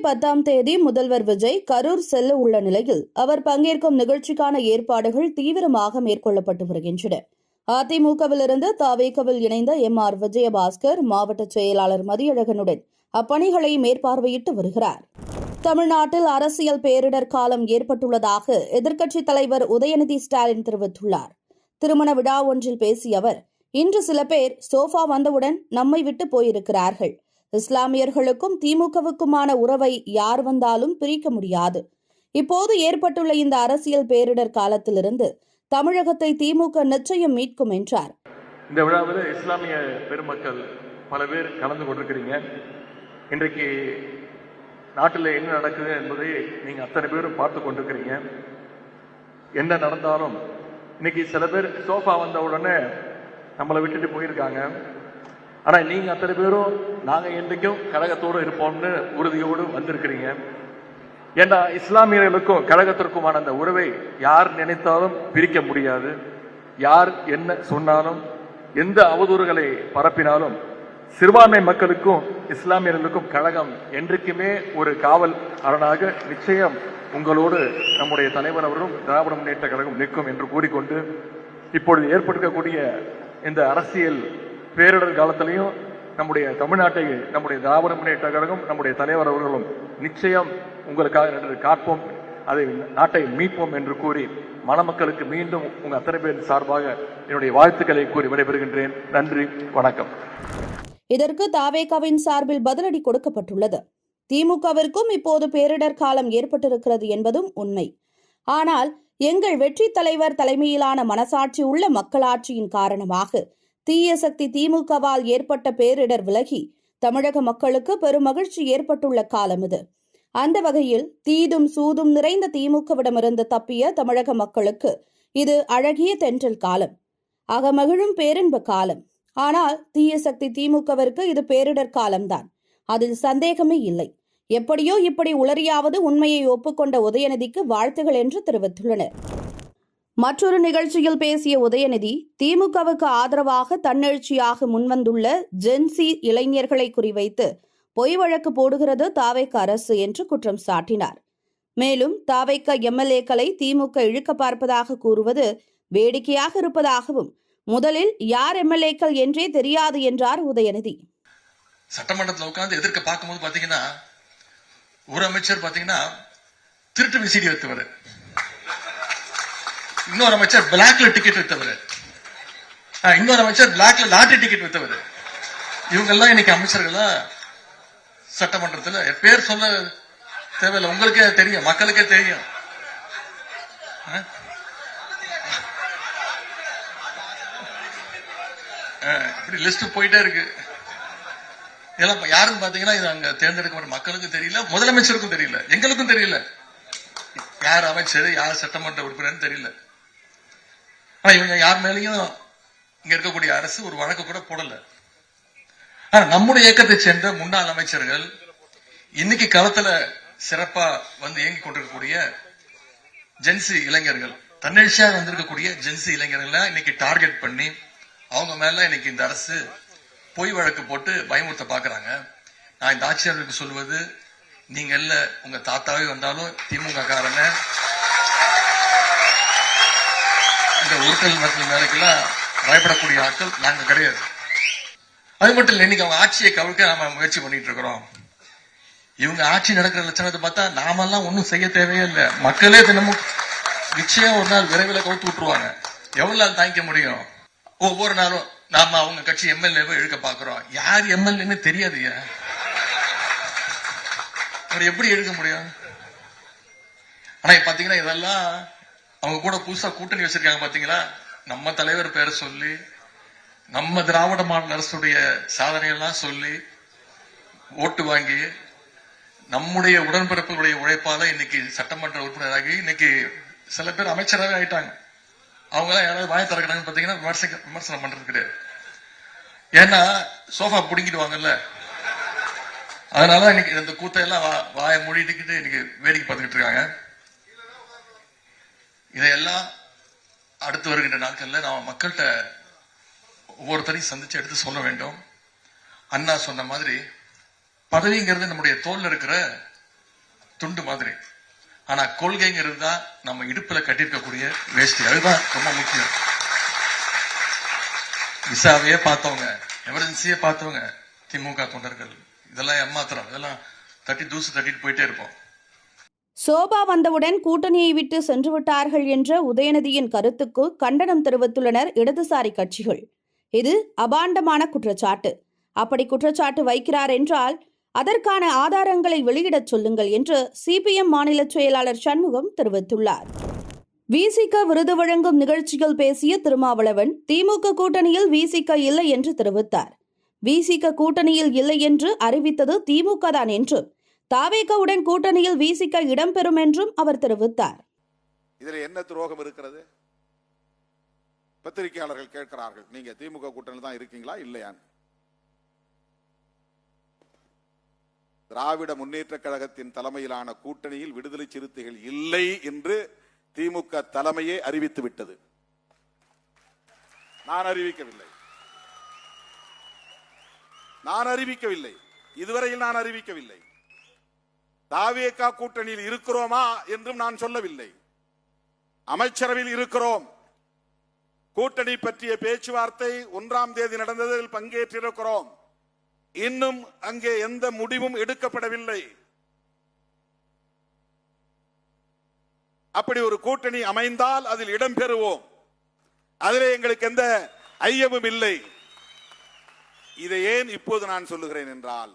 10 முதல்வர் விஜய் கரூர் செல்ல உள்ள நிலையில் அவர் பங்கேற்கும் நிகழ்ச்சிக்கான ஏற்பாடுகள் தீவிரமாக மேற்கொள்ளப்பட்டு வருகின்றன. அதிமுகவிலிருந்து தவேகவில் இணைந்த எம்.ஆர். விஜயபாஸ்கர் மாவட்ட செயலாளர் மதியழகனுடன் அப்பணிகளை மேற்பார்வையிட்டு வருகிறார். தமிழ்நாட்டில் அரசியல் பேரிடர் காலம் ஏற்பட்டுள்ளதாக எதிர்க்கட்சித் தலைவர் உதயநிதி ஸ்டாலின் தெரிவித்துள்ளார். திருமண விழா ஒன்றில் பேசிய அவர், இன்று சில பேர் சோஃபா வந்தவுடன் நம்மை விட்டு போயிருக்கிறார்கள். இஸ்லாமியர்களுக்கும் திமுகவுக்குமான உறவை யார் வந்தாலும் பிரிக்க முடியாது. இப்போது ஏற்பட்டுள்ள இந்த அரசியல் பேரிடர் காலத்திலிருந்து தமிழகத்தை திமுக நிச்சயம் மீட்கும் என்றார். இந்த விழாவில் இஸ்லாமிய பெருமக்கள் பல பேர் கலந்து கொண்டிருக்கிறீங்க. இன்றைக்கு நாட்டில் என்ன நடக்குது என்பதை நீங்க அத்தனை பேரும் பார்த்து கொண்டிருக்கிறீங்க. என்ன நடந்தாலும் இன்னைக்கு சில பேர் சோஃபா வந்த உடனே நம்மளை விட்டுட்டு போயிருக்காங்க. ஆனா நீங்க அத்தனை பேரும் நாங்க என்றைக்கும் கழகத்தோடு இருப்போம்னு உறுதியோடு வந்திருக்கிறீங்க. ஏன்னா இஸ்லாமியர்களுக்கும் கழகத்திற்குமான அந்த உறவை யார் நினைத்தாலும் பிரிக்க முடியாது. யார் என்ன சொன்னாலும், எந்த அவதூறுகளை பரப்பினாலும் சிறுபான்மை மக்களுக்கும் இஸ்லாமியர்களுக்கும் கழகம் என்றைக்குமே ஒரு காவல் அரணாக நிச்சயம் உங்களோடு நம்முடைய தலைவர் அவரும் திராவிட முன்னேற்ற கழகம் நிற்கும் என்று கூறிக்கொண்டு, இப்பொழுது ஏற்பட்டிருக்கக்கூடிய இந்த அரசியல் பேரிடர் காலத்திலையும் நம்முடைய தமிழ்நாட்டை நம்முடைய திராவிட முன்னேற்ற கழகம் நம்முடைய தலைவர் அவர்களும் நிச்சயம் உங்களுக்காக காப்போம், அதை நாட்டை மீட்போம் என்று கூறி மணமக்களுக்கு மீண்டும் உங்க அத்தனை பேர் சார்பாக என்னுடைய வாழ்த்துக்களை கூறி விடைபெறுகின்றேன். நன்றி, வணக்கம். இதற்கு தவேகவின் சார்பில் பதிலடி கொடுக்கப்பட்டுள்ளது. திமுகவிற்கும் இப்போது பேரிடர் காலம் ஏற்பட்டிருக்கிறது என்பதும் உண்மை. ஆனால் எங்கள் வெற்றி தலைவர் தலைமையிலான மனசாட்சி உள்ள மக்களாட்சியின் காரணமாக தீய சக்தி திமுகவால் ஏற்பட்ட பேரிடர் விலகி தமிழக மக்களுக்கு பெரும் மகிழ்ச்சி ஏற்பட்டுள்ள காலம் இது. அந்த வகையில் தீதும் சூதும் நிறைந்த திமுகவிடமிருந்து தப்பிய தமிழக மக்களுக்கு இது அழகிய தென்றல் காலம், அகமகிழும் பேரின்ப காலம். ஆனால் தீய சக்தி திமுகவிற்கு இது பேரிடர் காலம்தான், அதில் சந்தேகமே இல்லை. எப்படியோ இப்படி உளறியாவது உண்மையை ஒப்புக்கொண்ட உதயநிதிக்கு வாழ்த்துகள் என்று தெரிவித்துள்ளனர். மற்றொரு நிகழ்ச்சியில் பேசிய உதயநிதி, திமுகவுக்கு ஆதரவாக தன்னெழுச்சியாக முன்வந்துள்ள ஜென்சி இளைஞர்களை குறிவைத்து பொய் வழக்கு போடுகிறது தவேக அரசு என்று குற்றம் சாட்டினார். மேலும் தவேக எம்எல்ஏக்களை திமுக இழுக்க பார்ப்பதாக கூறுவது வேடிக்கையாக இருப்பதாகவும், முதலில் யார் எம்எல்ஏக்கள் என்றே தெரியாது என்றார் உதயநிதி. சட்டமன்றத்தில் உட்கார்ந்து எதிர்க்க பார்க்கும்போது பாத்தீங்கன்னா ஒரு அமைச்சர் பாத்தீங்கன்னா திருட்டு விசிடி வைத்தவர், இன்னொரு அமைச்சர் பிளாக்ல டிக்கெட் வித்தவர், இன்னொரு அமைச்சர் பிளாக்ல லாட்டரி டிக்கெட் வித்தவர். இவங்கெல்லாம் இன்னைக்கு அமைச்சர்களா சட்டமன்றத்தில் பேர் சொல்ல தேவையில்லை, உங்களுக்கே தெரியும், மக்களுக்கே தெரியும். இப்படி லிஸ்ட் போயிட்டே இருக்கு. இதெல்லாம் யாருன்னு பாத்தீங்கன்னா இது அங்க தேர்ந்தெடுக்கப்பட்ட மக்களுக்கும் தெரியல, முதலமைச்சருக்கும் தெரியல, எங்களுக்கும் தெரியல, யார் அமைச்சர் யார் சட்டமன்ற உறுப்பினர் தெரியல. ஆனா இவங்க யார் மேலேயும் இங்க இருக்கக்கூடிய அரசு ஒரு வழக்கு கூட போடல. ஆனா நம்முடைய இயக்கத்தை சேர்ந்த முன்னாள் அமைச்சர்கள் இன்னைக்கு களத்துல சிறப்பா வந்து இயங்கி கொண்டிருக்கக்கூடிய ஜென்சி இளைஞர்கள், தன்னெழுச்சியாக வந்திருக்கக்கூடிய ஜென்சி இளைஞர்கள் இன்னைக்கு டார்கெட் பண்ணி அவங்க மேல இன்னைக்கு இந்த அரசு பொய் வழக்கு போட்டு பயமுறுத்த பாக்குறாங்க. நான் இந்த ஆட்சியாளருக்கு சொல்வது, நீங்க இல்ல உங்க தாத்தாவே வந்தாலும் திமுக காரங்க இந்த உருட்டல் மக்கள் மேலக்கெல்லாம் பயப்படக்கூடிய ஆட்கள் நாங்க கிடையாது. அது மட்டும் இல்லை, இன்னைக்கு அவங்க ஆட்சியை கவிழ்க்க நாம முயற்சி பண்ணிட்டு இருக்கிறோம். இவங்க ஆட்சி நடக்கிற லட்சணத்தை பார்த்தா நாமெல்லாம் ஒன்னும் செய்ய தேவையே இல்லை. மக்களே தினமும் நிச்சயம் ஒரு நாள் விரைவில் கவுத்து விட்டுருவாங்க. எவ்வளவு நாள் தாங்கிக்க முடியும்? ஒவ்வொரு நாளும் நாம அவங்க கட்சி எம்எல்ஏவை இழுக்க பாக்குறோம். யார் எம்எல்ஏன்னு தெரியாதுங்க, எப்படி எடுக்க முடியும்? ஆனா பாத்தீங்கன்னா இதெல்லாம் அவங்க கூட புதுசா கூட்டணி வச்சிருக்காங்க. பாத்தீங்களா, நம்ம தலைவர் பேரை சொல்லி, நம்ம திராவிட மாடல் அரசுடைய சாதனைகள்லாம் சொல்லி ஓட்டு வாங்கி, நம்முடைய உடன்பிறப்புகளுடைய உழைப்பால இன்னைக்கு சட்டமன்ற உறுப்பினராகி இன்னைக்கு சில பேர் அமைச்சராகவே ஆயிட்டாங்க. அவங்க எல்லாம் யாராவது வாய திறக்கிறாங்கன்னு பாத்தீங்கன்னா விமர்சனம் பண்றது கிடையாது. ஏன்னா சோஃபா பிடிங்கிடுவாங்கல்ல, அதனால இன்னைக்கு இந்த கூத்தையெல்லாம் வாயை மூடிட்டுக்கிட்டு இன்னைக்கு வேடிக்கை பார்த்துக்கிட்டு இருக்காங்க. இதையெல்லாம் அடுத்து வருகின்ற நாட்கள்ல நாம மக்கள்கிட்ட ஒவ்வொருத்தரையும் சந்திச்சு எடுத்து சொல்ல வேண்டும். அண்ணா சொன்ன மாதிரி பதவிங்கிறது நம்முடைய தோல்ல இருக்கிற துண்டு மாதிரி. ஆனா கொள்கைங்கிறது தான் நம்ம இடுப்புல கட்டியிருக்கக்கூடிய வேஷ்டி. அதுதான் ரொம்ப முக்கியம். விசாவையே பார்த்தவங்க, எமர்ஜென்சியே பார்த்தவங்க திமுக தொண்டர்கள். இதெல்லாம் ஏமாத்திரம், இதெல்லாம் தூசு தட்டிட்டு போயிட்டே இருப்போம். சோபா வந்தவுடன் கூட்டணியை விட்டு சென்று விட்டார்கள் என்ற உதயநிதியின் கருத்துக்கு கண்டனம் தெரிவித்துள்ளனர் இடதுசாரி கட்சிகள். இது அபாண்டமான குற்றச்சாட்டு. அப்படி குற்றச்சாட்டு வைக்கிறார் என்றால் அதற்கான ஆதாரங்களை வெளியிடச் சொல்லுங்கள் என்று சிபிஎம் மாநில செயலாளர் சண்முகம் தெரிவித்துள்ளார். விசிக விருது வழங்கும் நிகழ்ச்சியில் பேசிய திருமாவளவன் திமுக கூட்டணியில் விசிக இல்லை என்று தெரிவித்தார். விசிக கூட்டணியில் இல்லை என்று அறிவித்தது திமுக தான் என்றும் தாவேகாவுடன் கூட்டணியில் விசிக இடம்பெறும் என்றும் அவர் தெரிவித்தார். இதில் என்ன துரோகம் இருக்கிறது? பத்திரிகையாளர்கள் கேட்கிறார்கள், நீங்க திமுக கூட்டணியில் தான் இருக்கீங்களா இல்லையா? திராவிட முன்னேற்ற கழகத்தின் தலைமையிலான கூட்டணியில் விடுதலை சிறுத்தைகள் இல்லை என்று திமுக தலைமையே அறிவித்து விட்டது. நான் அறிவிக்கவில்லை. இதுவரையில் நான் அறிவிக்கவில்லை. தாவேகா கூட்டணியில் இருக்கிறோமா என்றும் நான் சொல்லவில்லை. அமைச்சரவையில் இருக்கிறோம். கூட்டணி பற்றிய பேச்சுவார்த்தை 1ஆம் தேதி நடந்ததில் பங்கேற்றிருக்கிறோம். இன்னும் அங்கே எந்த முடிவும் எடுக்கப்படவில்லை. அப்படி ஒரு கூட்டணி அமைந்தால் அதில் இடம்பெறுவோம். அதிலே எங்களுக்கு எந்த ஐயமும் இல்லை. இதை ஏன் இப்போது நான் சொல்லுகிறேன் என்றால்,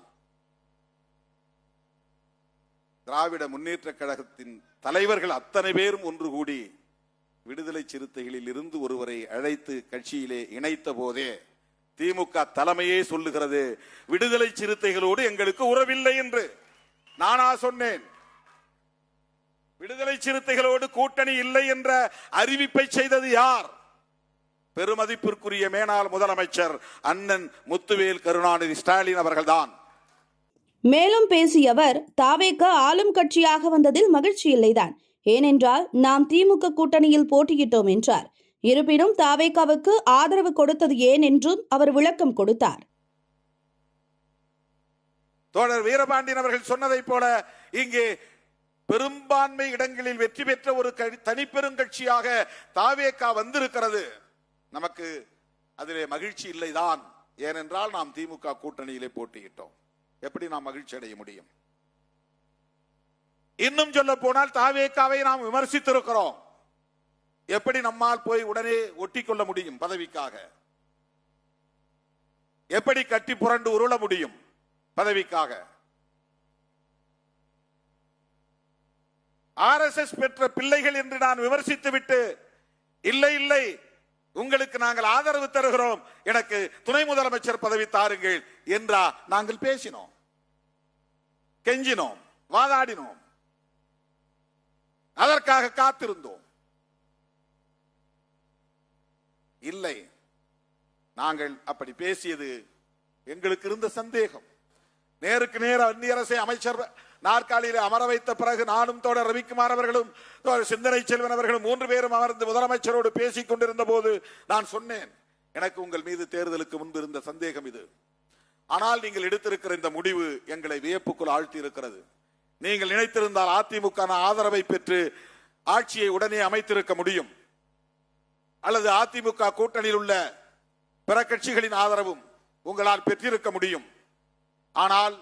திராவிட முன்னேற்ற கழகத்தின் தலைவர்கள் அத்தனை பேரும் ஒன்று கூடி விடுதலை சிறுத்தைகளில் இருந்து ஒருவரை அழைத்து கட்சியிலே இணைத்த போதே திமுக தலைமையே சொல்லுகிறது, விடுதலை சிறுத்தைகளோடு எங்களுக்கு உறவில்லை என்று. நானா சொன்னேன்? விடுதலை சிறுத்தைகளோடு கூட்டணி இல்லை என்ற அறிவிப்பை செய்தது யார்? பெருமதிப்பிற்குரிய மேனாள் முதலமைச்சர் அண்ணன் முத்துவேல் கருணாநிதி ஸ்டாலின் அவர்கள்தான். மேலும் பேசிய அவர், தாவேக ஆளும் கட்சியாக வந்ததில் மகிழ்ச்சி இல்லைதான். ஏனென்றால் நாம் திமுக கூட்டணியில் போட்டியிட்டோம் என்றார். இருப்பினும் தாவேகாவுக்கு ஆதரவு கொடுத்தது ஏன் என்றும் அவர் விளக்கம் கொடுத்தார். தோழர் வீரபாண்டியன் அவர்கள் சொன்னதை போல இங்கே பெரும்பான்மை இடங்களில் வெற்றி பெற்ற ஒரு தனிப்பெருங்கட்சியாக தாவேகா வந்திருக்கிறது. நமக்கு அதிலே மகிழ்ச்சி இல்லைதான். ஏனென்றால் நாம் திமுக கூட்டணியிலே போட்டியிட்டோம். எப்படி நாம் மகிழ்ச்சி அடைய முடியும்? இன்னும் சொல்ல போனால் தாவேகாவை நாம் விமர்சித்திருக்கிறோம். எப்படி நம்மால் போய் உடனே ஒட்டி கொள்ள முடியும்? பதவிக்காக எப்படி கட்டி புரண்டு உருள முடியும்? பதவிக்காக. RSS பெற்ற பிள்ளைகள் என்று நான் விமர்சித்து விட்டு, இல்லை இல்லை உங்களுக்கு நாங்கள் ஆதரவு தருகிறோம், எனக்கு துணை முதலமைச்சர் பதவி தாருங்கள் என்றா நாங்கள் பேசினோம், கெஞ்சினோம், வாதாடினோம், அதற்காக காத்திருந்தோம். இல்லை, நாங்கள் அப்படி பேசியது எங்களுக்கு இருந்த சந்தேகம். நேருக்கு நேர் அந்நிய அரசை அமைச்சர் நாற்காலியில் அமர வைத்த பிறகு நானும் தோழர் ரவிக்குமார் அவர்களும் சிந்தனை செல்வன் அவர்களும் 3 பேரும் அமர்ந்து முதலமைச்சரோடு பேசிக் கொண்டிருந்த போது நான் சொன்னேன், எனக்கு உங்கள் மீது தேர்தலுக்கு முன்பு இருந்த சந்தேகம் இது. ஆனால் நீங்கள் எடுத்திருக்கிற இந்த முடிவு எங்களை வியப்புக்குள் ஆழ்த்தி இருக்கிறது. நீங்கள் நினைத்திருந்தால் அதிமுக ஆதரவை பெற்று ஆட்சியை உடனே அமைத்திருக்க முடியும், அல்லது அதிமுக கூட்டணியில் உள்ள பிற கட்சிகளின் ஆதரவும் உங்களால் பெற்றிருக்க முடியும். ஆனால்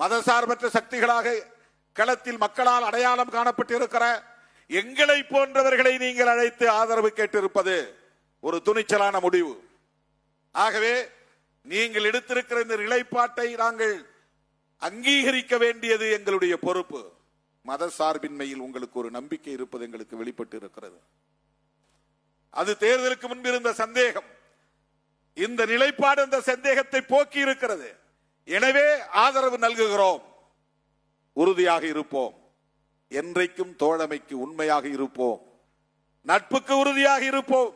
மதசார்பற்ற சக்திகளாக களத்தில் மக்களால் அடையாளம் காணப்பட்டிருக்கிற எங்களை போன்றவர்களை நீங்கள் அழைத்து ஆதரவு கேட்டிருப்பது ஒரு துணிச்சலான முடிவு. ஆகவே நீங்கள் எடுத்திருக்கிற இந்த நிலைப்பாட்டை நாங்கள் அங்கீகரிக்க வேண்டியது எங்களுடைய பொறுப்பு. மதசார்பின்மையில் உங்களுக்கு ஒரு நம்பிக்கை இருப்பது எங்களுக்கு வெளிப்பட்டு இருக்கிறது. அது தேர்தலுக்கு முன்பு இருந்த சந்தேகம். இந்த நிலைப்பாடு அந்த சந்தேகத்தை போக்கி இருக்கிறது. எனவே ஆதரவு நல்குகிறோம், உறுதியாக இருப்போம், என்றைக்கும் தோழமைக்கு உண்மையாக இருப்போம், நட்புக்கு உறுதியாக இருப்போம்.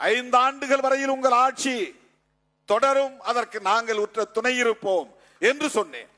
5 ஆண்டுகள் வரையில் உங்கள் ஆட்சி தொடரும், அதற்கு நாங்கள் உற்ற துணை இருப்போம் என்று சொன்னேன்.